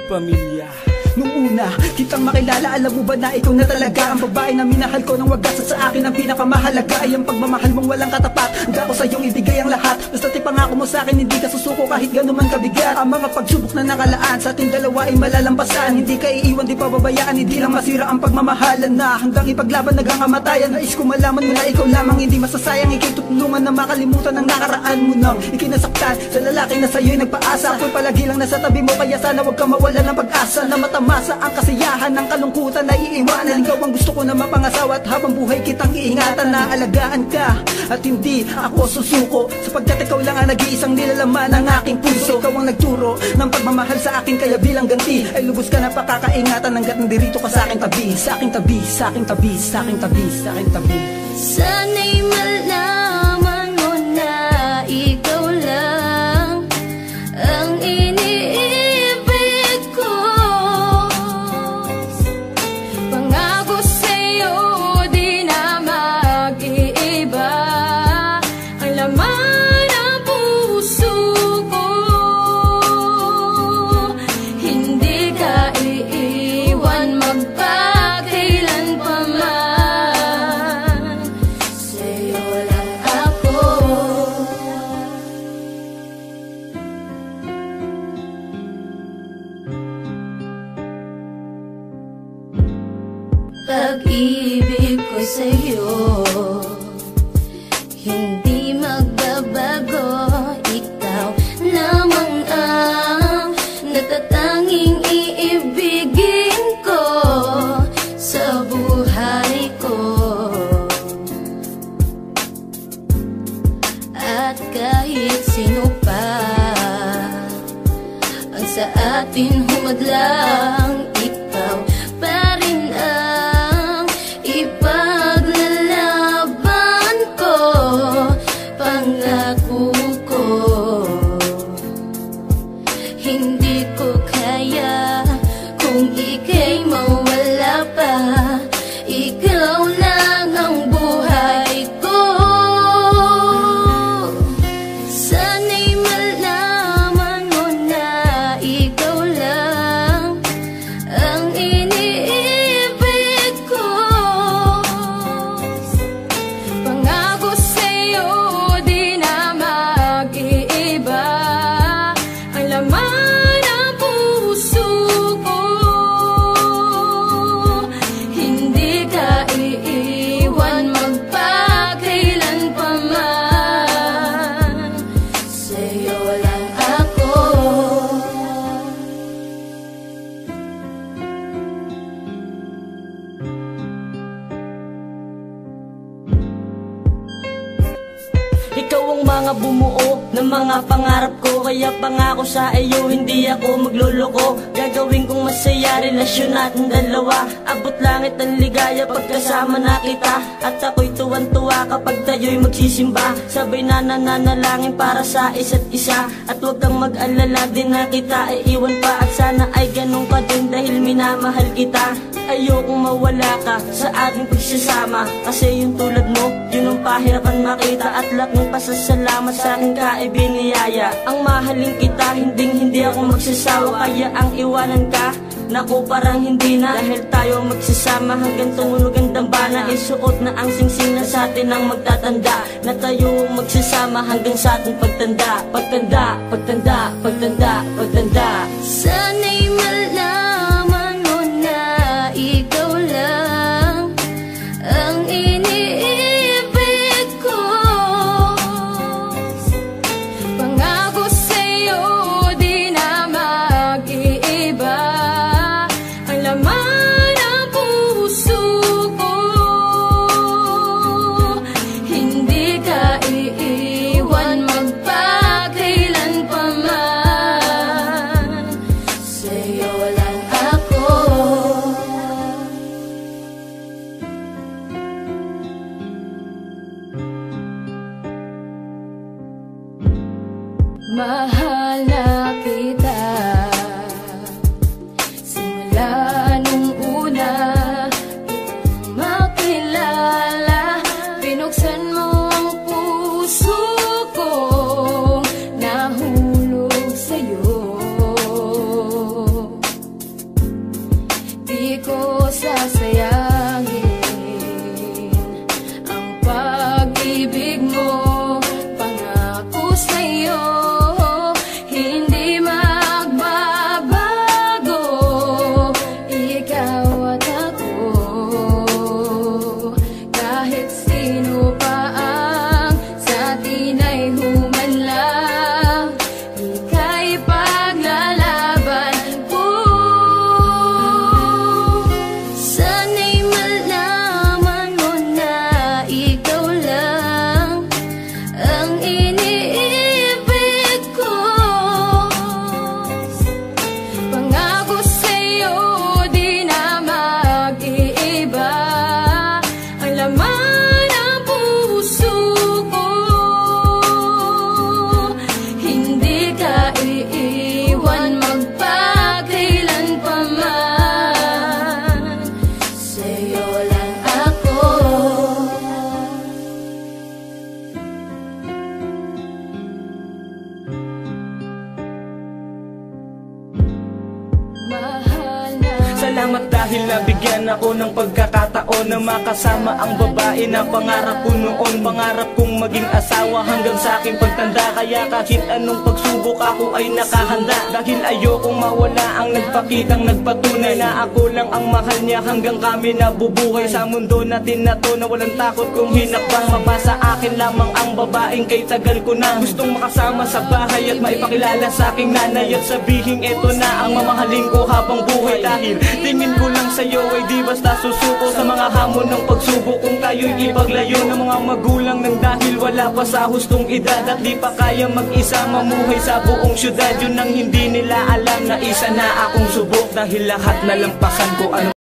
pamilya. Nung una, kitang makilala, alam mo ba na ikaw na talaga ang babae na minahal ko ng wagas. At sa akin ang pinakamahalaga ay ang pagmamahal mong walang katapat. Handa ko sa iyong ibigay ang lahat, basta't ipangako mo sa akin hindi ka susuko kahit gano'n man kabigat. Ang mga pagsubok na nakalaan sa ating dalawa ay malalampasan. Hindi ka iiwan, di pababayaan, hindi lang masira ang pagmamahalan na hanggang ipaglaban hanggang kamatayan. Nais ko malaman mo na ikaw lamang hindi masasayang. Ika'y tutulungan na makalimutan ang nakaraan mo nang ikinasaktan sa lalaki na sa'yo'y nagpaasa. Ako'y palagi lang nasa tabi mo, kaya sana huwag ka mawala ng pag-asa na matamasa ang kasiyahan ng kalungkutan na iiwanan. Ikaw ang gusto ko na mapangasawa at habang buhay kitang iingatan na alagaan ka at hindi ako susuko, sapagkat ikaw lang ang nag-iisang nilalaman ng aking puso. Ikaw ang nagturo ng pagmamahal sa akin, kaya bilang ganti ay lubos ka na pakakaingatan hanggat nandirito ka sa aking tabi, sa aking tabi, sa aking tabi, sa aking tabi, sa aking tabi. Sana'y malaman mo na ikaw lang ang iniibig ko. Pangako sa'yo di na mag-iiba ang laman ng puso ko. Hindi ka iiwan magpakailan pa man. Sa'yo lang ako. Pag-ibig ko sa'yo hindi magbabago. Ikaw lamang ang natatanging iibigin ko sa buhay ko. At kahit sino pa ang sa atin humadlang, ikaw pa rin ang ipaglalaban ko. Pangako ko, hindi ko kaya kung ika'y mawala pa. Ikaw lang ang buhay ko. Sana'y malaman mo na ikaw lang ang iniibig ko. Pangako sa'yo di na mag-iiba ang laman ng puso ko. Hindi ka iiwan magpakailan pa man. Sa'yo lang ako. Ikaw ang mga bumuo ng mga pangarap ko, kaya pangako sa iyo hindi ako magluloko. Gagawin kong masaya relasyon natin dalawa. Abot langit ang ligaya pagkasama na kita. At ako'y tuwan-tuwa kapag tayo'y magsisimba. Sabay na nananalangin para sa isa't isa. At huwag kang mag-alala din na kita ay iwan pa. At sana ay ganun ka din dahil minamahal kita. Ayokong mawala ka sa ating pagsasama, kasi yung tulad mo, yun ang pahirapan makita. At laking pasasalamat sa aking kaibiniyaya. Ang mahalin kita, hindi ako magsasawa. Kaya ang iwanan ka, naku parang hindi na. Dahil tayo magsasama hanggang tumunog ang dambana. Isuot na ang singsing na sa atin ang magtatanda, na tayo magsasama hanggang sa ating pagtanda. Pagtanda, pagtanda, pagtanda, pagtanda. Sana'y malaman mo na ikaw lang ang iniibig ko. Pangako sa'yo di na mag-iiba ang laman ng puso ko. Hindi ka iiwan magpakailan pa man. Sa'yo di ko sasayangin ang pag-ibig mo. Pangako sa'yo, hindi magbabago. Ikaw at ako, kahit sino pa ang sa atin ay humanlang, ika'y paglalaban ko. Sana'y malaman mo na ikaw lang ang iniibig ko. Pangako sa'yo, di na mag-iiba ang laman ng puso ko. Hindi ka iiwan magpakailan pa man, sa'yo lang ako. Mahal na Salamat dahil nabigyan ako ng pagkakataon na makasama ang babae na pangarap ko noon. Pangarap kong maging asawa hanggang sa aking pagtanda. Kaya kahit anong pagsubok ako ay nakahanda. Dahil ayokong mawala ang nagpakitang nagpatunay na ako lang ang mahal niya hanggang kami nabubuhay. Sa mundo natin na to na walang takot kung hinakbang mabasa akin lamang ang babaeng kay tagal ko na gustong makasama sa bahay at maipakilala sa aking nanay at sabihin eto na ang mamahalin ko habang buhay. Dahil tingin ko lang sa'yo ay di basta susuko sa mga hamon ng pagsubok. Kung tayo'y ipaglayo ng mga magulang ng dahil wala pa sa hustong edad at di pa kaya mag-isa mamuhay sa buong syudad. Yun ang hindi nila alam na isa na akong subok dahil lahat nalampasan ko ano